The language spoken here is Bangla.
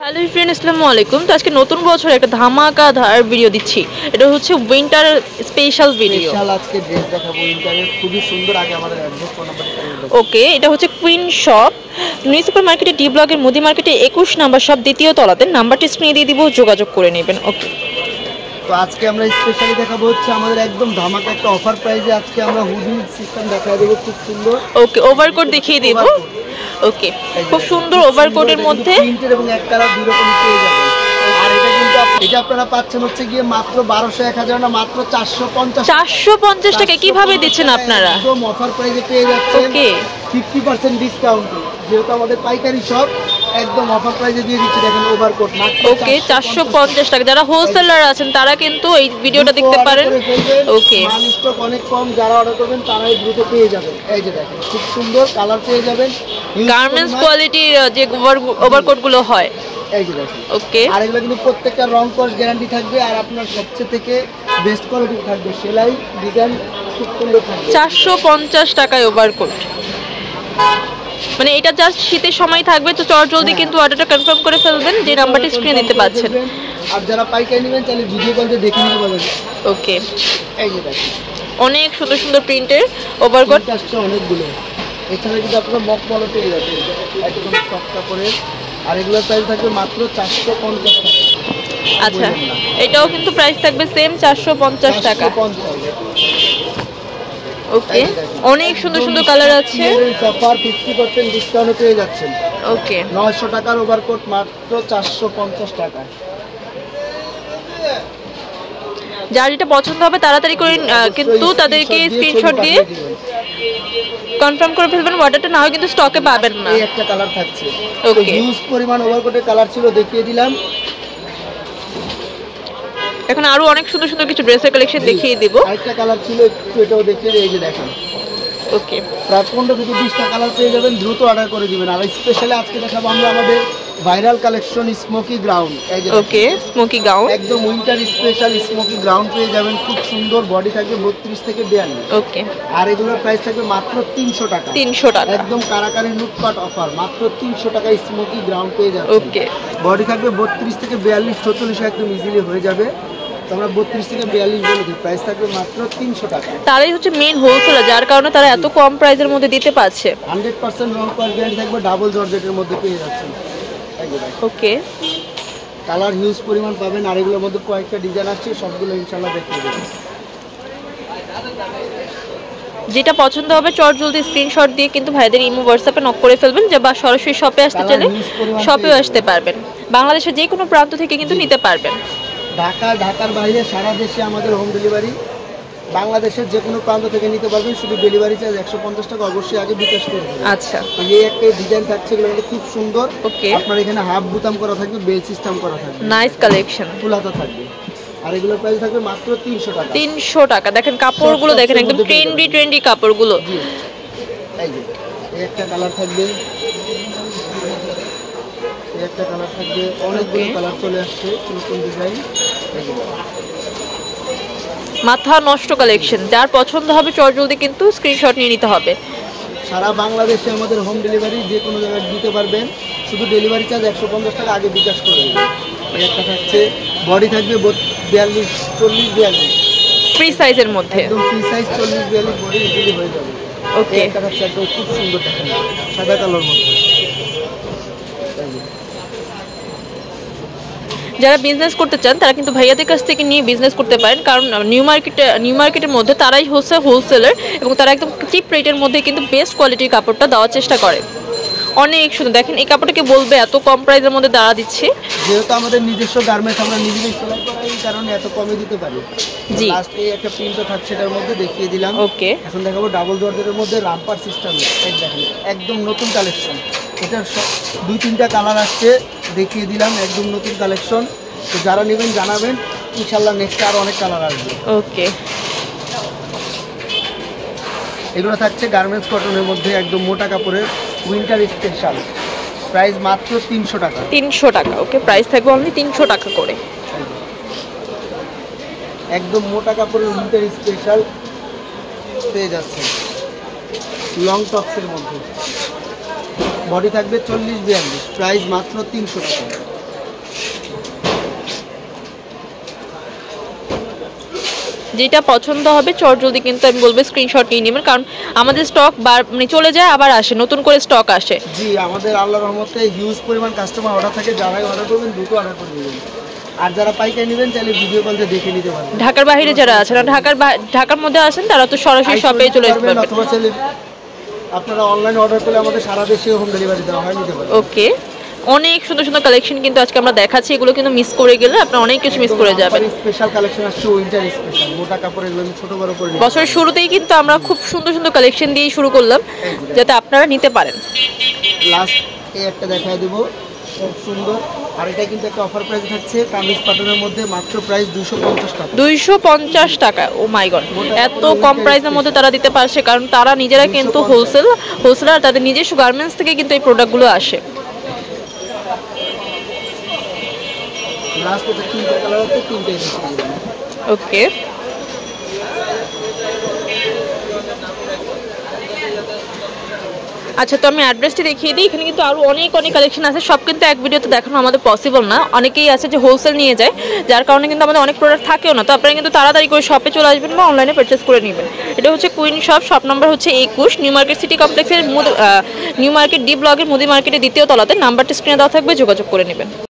হ্যালো ফ্রেন্ড, আসসালামু আলাইকুম। তো আজকে নতুন বছর একটা ধামাকাদার ভিডিও দিচ্ছি। এটা হচ্ছে উইন্টার স্পেশাল ভিডিও। আজকে ড্রেস দেখাবো উইন্টারের, খুবই সুন্দর। আগে আমাদের অ্যাড্রেস ফোন নাম্বার। ওকে, এটা হচ্ছে কুইন শপ, নিউ সুপার মার্কেটে, ডি ব্লকের মুদি মার্কেটে 21 নাম্বার শপ, দ্বিতীয় তলাতে। নাম্বারটি স্ক্রিনে দিয়ে দিব, যোগাযোগ করে নেবেন। ওকে, তো আজকে আমরা স্পেশালি দেখাবো হচ্ছে আমাদের একদম ধামাকা একটা অফার প্রাইসে আজকে আমরা হুডি সিস্টেম দেখাই দেবো, খুব সুন্দর। ওকে, ওভারকোট দেখিয়ে দেব। ওকে, খুব সুন্দর ওভারকোটের মধ্যে প্রিন্টের এবং এক কালার দুই রকম পেয়ে যাবেন। আর এটা কিন্তু এটা আপনারা পাচ্ছেন হচ্ছে গিয়ে মাত্র 1200 1000 না, মাত্র 450 টাকা। কিভাবে দিচ্ছেন আপনারা? একদম অফার প্রাইসে পেয়ে যাচ্ছেন। ওকে, 50% ডিসকাউন্ট, যেহেতু আমাদের পাইকারি শপ, একদম অফার প্রাইসে দিয়ে দিচ্ছি। দেখেন ওভারকোট মাত্র ওকে 450 টাকা। যারা হোলসেলার আছেন তারা কিন্তু এই ভিডিওটা দেখতে পারেন। ওকে, মাল স্টক অনেক কম, যারা অর্ডার করবেন তারাই দ্রুত পেয়ে যাবেন। এই যে দেখেন খুব সুন্দর কালার পেয়ে যাবেন। গার্মেন্টস কোয়ালিটির যে ওভারকোট গুলো হয়। এই যে দেখেন। ওকে, আর এগুলো কিন্তু প্রত্যেকটা রং কস গ্যারান্টি থাকবে। আর আপনার সবচেয়ে থেকে বেস্ট কোয়ালিটি থাকবে, সেলাই ডিজাইন খুব সুন্দর থাকবে। 450 টাকায় ওভারকোট। মানে এটা জাস্ট শীতের সময় থাকবে। তো জলদি কিন্তু অর্ডারটা কনফার্ম করে ফেলবেন, যে নাম্বারটি স্ক্রিনে দিতে পাচ্ছেন। আর যারা পাইকারি নেবেন তাহলে ভিডিও কল দিয়ে দেখে নিতে পারবেন। ওকে, এই যে দেখেন অনেক সুন্দর সুন্দর প্রিন্টের ওভারকোট আসছে অনেকগুলো। এছাড়া কিন্তু আপনারা মকমলও পেয়ে যাবেন একদম সফট কাপড়ের। আর এগুলোর প্রাইস থাকবে মাত্র 450 টাকা। আচ্ছা, এটাও কিন্তু প্রাইস থাকবে সেম 450 টাকা। ওকে, অনেক সুন্দর সুন্দর কালার আছে। অফার 50% ডিসকাউন্ট পেয়ে যাচ্ছেন। ওকে, 900 টাকার ওভারকোট মাত্র 450 টাকা। যার যেটা পছন্দ হবে তাড়াতাড়ি করে কিন্তু তাদেরকে স্ক্রিনশট দিয়ে কনফার্ম করে ফেলবেন। অর্ডারটা না হয় কিন্তু স্টকে পাবেন না। এই একটা কালার থাকছে। ওকে, হিউজ পরিমাণ ওভারকোটের কালার ছিল, দেখিয়ে দিলাম। এখন আরো অনেক সুন্দর সুন্দর কিছু ড্রেসের কালেকশন দেখিয়ে দিব। আরেকটা কালার ছিল, একটু এটাও দেখিয়ে দিই। এই যে দেখেন। ওকে, প্রায় 15 থেকে 20টা কালার পেয়ে যাবেন, দ্রুত অর্ডার করে দিবেন। আর স্পেশালি আজকে দেখাবো আমরা আমাদের ভাইরাল কালেকশন স্মোকি গ্রাউন্ড। ওকে, স্মোকি গাউন একদম উইন্টার স্পেশাল স্মোকি গ্রাউন্ড পেয়ে যাবেন, খুব সুন্দর। বডি থাকবে 32 থেকে 42। ওকে, আর এগুলোর প্রাইস থাকবে মাত্র 300 টাকা। 300 টাকা, একদম কারাকারি লুটপাট অফার, মাত্র 300 টাকায় স্মোকি গ্রাউন্ড পেয়ে যাবেন। ওকে, বডি থাকবে 32 থেকে 42 44 একদম ইজিলি হয়ে যাবে। আমরা 32 থেকে 42 বলে দিই, প্রাইস থাকবে মাত্র 300 টাকা। তারাই হচ্ছে মেন হোলসেলার, যার কারণে তারা এত কম প্রাইসের মধ্যে দিতে পারছে। 100% রং কস গ্যারান্টি থাকবে, ডাবল জর্জেটের মধ্যে পেয়ে যাচ্ছেন। ওকে, কালার হিউজ পরিমাণ পাবেন। আর এগুলোর মধ্যে কয়েকটা ডিজাইন আসছে, সবগুলো ইনশাআল্লাহ দেখিয়ে দেবেন। যেটা পছন্দ হবে জলদি স্ক্রিনশট দিয়ে কিন্তু ভাইদের ইমো হোয়াটসঅ্যাপে নক করে ফেলবেন, যে বা সরাসরি শপে আসতে চাইলে শপেও আসতে পারবেন। বাংলাদেশের যে কোনো প্রান্ত থেকে কিন্তু নিতে পারবেন। ঢাকার বাইরে সারা দেশে আমাদের হোম ডেলিভারি। বাংলাদেশের যে কোনো প্রান্ত থেকে নিতে পারবেন, শুধু ডেলিভারি চার্জ 150 টাকা অবশ্যই আগে বিকাশ করে দেবেন। আচ্ছা, এই একটা ডিজাইন থাকছে, এগুলো কিন্তু খুব সুন্দর। ওকে, আপনার এখানে হাফ বুতাম করা থাকবে, বেল সিস্টেম করা থাকবে, নাইস কালেকশন, ফুলাতা থাকবে। আর এগুলোর প্রাইস থাকবে মাত্র 300 টাকা। 300 টাকা। দেখেন কাপড়গুলো, দেখেন একদম ট্রেন্ডি কাপড়গুলো। এই যে এই একটা কালার থাকবে, এই একটা কালার থাকবে, অনেকগুলো কালার চলে আসছে, নতুন ডিজাইন। মাথা নষ্ট কালেকশন, যার পছন্দ হবে জলদি কিন্তু স্ক্রিনশট নিয়ে নিতে হবে। সারা বাংলাদেশে আমাদের হোম ডেলিভারি যে কোনো জায়গায় দিতে পারবেন, শুধু ডেলিভারি চার্জ 150 টাকা আগে বিকাশ করে দেবেন। এই একটা থাকছে, বডি থাকবে 42 40 42, ফ্রি সাইজের মধ্যে, একদম ফ্রি সাইজ 40 42 বডি ইজিলি হয়ে যাবে। ওকে, একটা থাকছে একদম খুব সুন্দর, দেখেন সাদা কালার মধ্যে। যারা বিজনেস করতে চান তারা কিন্তু ভাইয়াদের কাছ থেকে নিয়ে বিজনেস করতে পারেন, কারণ নিউ মার্কেটের মধ্যে তারাই হচ্ছে হোলসেলার, এবং তারা একদম চিপ রেটের মধ্যে কিন্তু বেস্ট কোয়ালিটির কাপড়টা দেওয়ার চেষ্টা করে। অনেক সুন্দর, দেখেন এই কাপড়টাকে বলবে এত কম প্রাইসের মধ্যে দাঁড়া দিচ্ছে। যেহেতু আমাদের নিজস্ব গার্মেন্টস, আমরা নিজেরাই সেলাই করা, এই কারণে এত কমে দিতে পারি। জি, লাস্টে একটা প্রিন্টও থাকছে, এটার মধ্যে দেখিয়ে দিলাম। ওকে, এখন দেখাবো ডাবল জর্জেটের মধ্যে রামপার সিস্টেম। দেখেন একদম নতুন কালেকশন, এটার 2-3টা কালার আসছে, দেখিয়ে দিলাম, একদম নতুন কালেকশন। তো যারা নেবেন জানাবেন, ইনশাল্লাহ নেক্সট আরও অনেক কালার আসবে। ওকে, এগুলো থাকছে গার্মেন্টস কটনের মধ্যে, একদম মোটা কাপড়ের উইন্টার স্পেশাল, প্রাইস মাত্র 300 টাকা। 300 টাকা। ওকে, প্রাইস থাকবে অনলি 300 টাকা করে। একদম মোটা কাপড়ের উইন্টার স্পেশাল পেয়ে যাচ্ছে, লং টপসের মধ্যে। বডি থাকবে 40 42, প্রাইস মাত্র 300 টাকা। যেটা পছন্দ হবে জলদি কিন্তু আমি বলবো স্ক্রিনশট নিয়ে নেবেন, কারণ আমাদের স্টক মানে চলে যায় আবার আসে, নতুন করে স্টক আসে। জি, আমাদের আল্লাহর রহমতে হিউজ পরিমাণ কাস্টমার অর্ডার থাকে, যারাই অর্ডার করবেন দ্রুত অর্ডার করে নেবেন। আর যারা পাইকারি নেবেন চাইলে ভিডিও কলে দেখে নিতে পারবেন। ঢাকার বাইরে যারা আছেন, ঢাকার মধ্যে আছেন তারা তো সরাসরি শপে চলে আসতে পারবেন, অথবা চাইলে আপনারা অনলাইনে অর্ডার করলে আমাদের সারা দেশে হোম ডেলিভারি দেওয়া হয়, নিতে পারবেন। ওকে, অনেক সুন্দর সুন্দর কালেকশন কিন্তু আজকে আমরা দেখাচ্ছি, এগুলো কিন্তু মিস করে গেলে আপনি অনেক কিছু মিস করে যাবেন। স্পেশাল কালেকশন আসছে, উইন্টার স্পেশাল মোটা কাপড়ের, এগুলো ছোট বড় করে বছরের শুরুতেই কিন্তু আমরা খুব সুন্দর সুন্দর কালেকশন দিয়ে শুরু করলাম, যাতে আপনারা নিতে পারেন। লাস্ট এই একটা দেখায় দেবো, খুব সুন্দর। আর এটা কিন্তু একটা অফার প্রাইস থাকছে কামিজ পাটনের মধ্যে, মাত্র প্রাইস 250 টাকা। 250 টাকা, ও মাই গড, এত কম প্রাইসের মধ্যে তারা দিতে পারছে, কারণ তারা নিজেরা কিন্তু হোলসেলার, তাদের নিজস্ব গার্মেন্টস থেকে কিন্তু এই প্রোডাক্টগুলো আসে। লাস্ট এটা তিনটা কালার আছে, তিনটাই ওকে, আচ্ছা, তো আমি অ্যাড্রেসটি দেখিয়ে দিই। এখানে কিন্তু আরও অনেক কালেকশন আছে, সব কিন্তু এক ভিডিওতে দেখানো আমাদের পসিবল না। অনেকেই আছে যে হোলসেল নিয়ে যায়, যার কারণে কিন্তু আমাদের অনেক প্রোডাক্ট থাকেও না। তো আপনারা কিন্তু তাড়াতাড়ি করে শপে চলে আসবেন বা অনলাইনে পারচেস করে নেবেন। এটা হচ্ছে কুইন শপ নাম্বার হচ্ছে 21, নিউ মার্কেট সিটি কমপ্লেক্সের নিউ মার্কেট ডি ব্লকের মুদি মার্কেটের দ্বিতীয় তলাতে। নাম্বারটি স্ক্রিনে দেওয়া থাকবে, যোগাযোগ করে নেবেন।